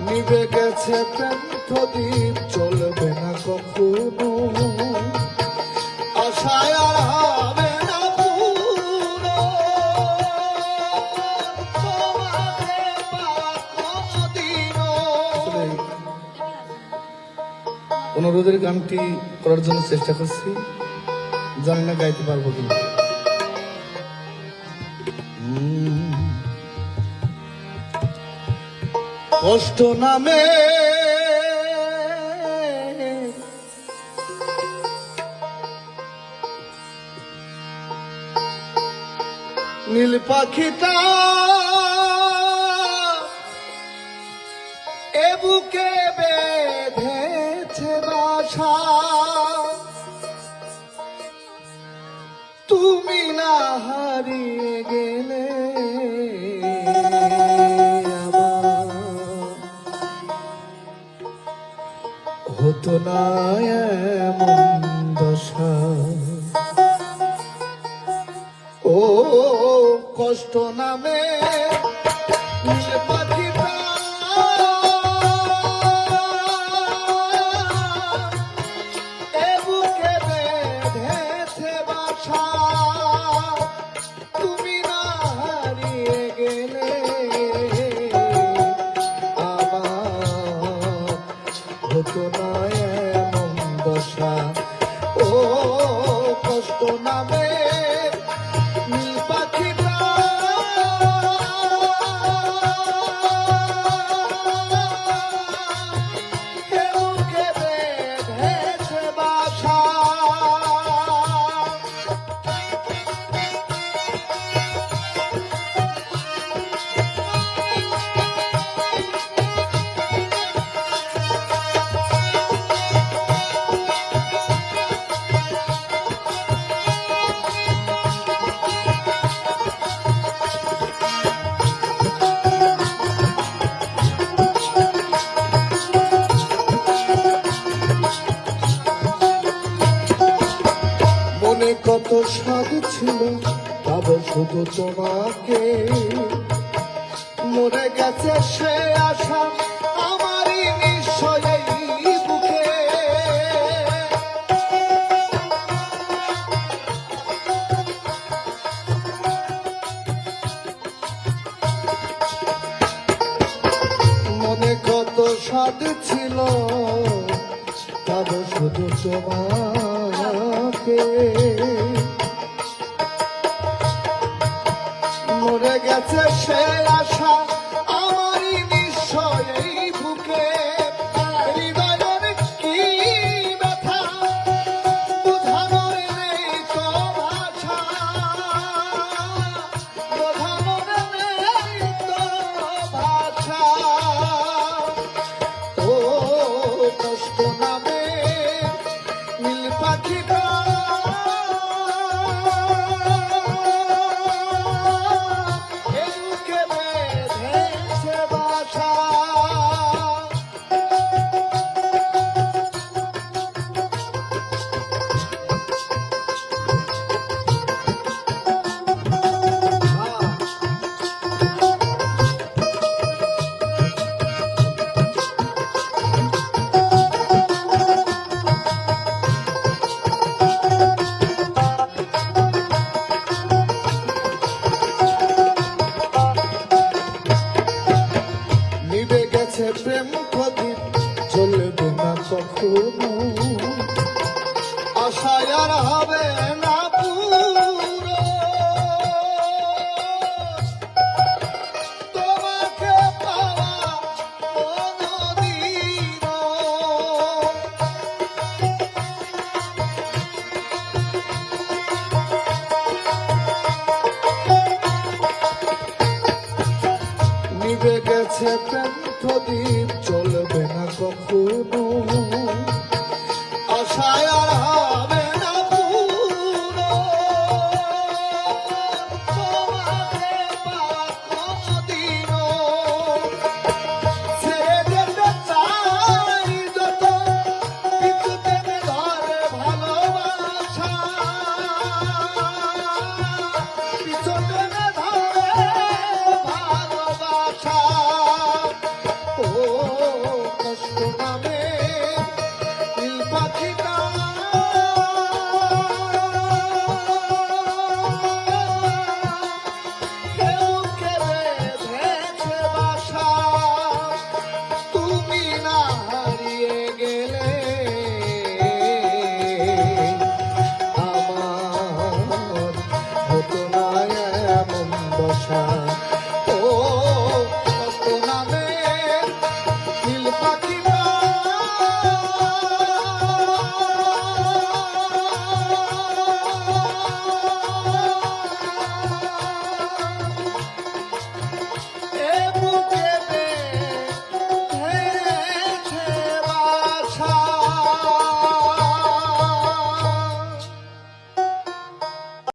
নিভে গেছে প্রেম প্রদীপ চলবে না কখনো, আশায় আর হবে না পুরো, তোমাকে পাওয়া কোনদিনও। অনুরোধের গানটি করার জন্য চেষ্টা করছি, জানি না গাইতে পারবো কিনা। কষ্ট নামে নীল পাখিটা এ বুকে বেঁধেছে বাসা, তুমি না হারিয়ে গেলে হতো না এমন দশা। ও কষ্ট নামে নীল পাখিটা এ বুকে বেঁধেছে বাসা, তুমি না হারিয়ে গেলে আমার হতো না এমন দশা। ও কষ্ট নামে নীল পাখিটা এ বুকে বেঁধেছে বাসা। মনে কত স্বাদ ছিল পাবো শুধু তোমাকে, মরে গেছে সে আশা আমারই নিশ্চয়ই বুকে। মনে কত স্বাদ ছিল পাবো শুধু তোমাকে, মরে গেছে সে আশা আমারই নিশ্চয়ই বুকে। হৃদয়ের কি ব্যথা বোঝানোর নেই তো ভাষা, বোঝানোর নেই তো ভাষা। ও কষ্ট নামে নীল পাখিটা এ বুকে বেঁধেছে বাসা। নিভে গেছে প্রেম প্রদীপ চলবে না কখনো, আশায় আর হবে না পুরো, তোমাকে পাওয়া কোনদিনও। নিভে গেছে প্রেম প্রদীপ চলবে না কখনো,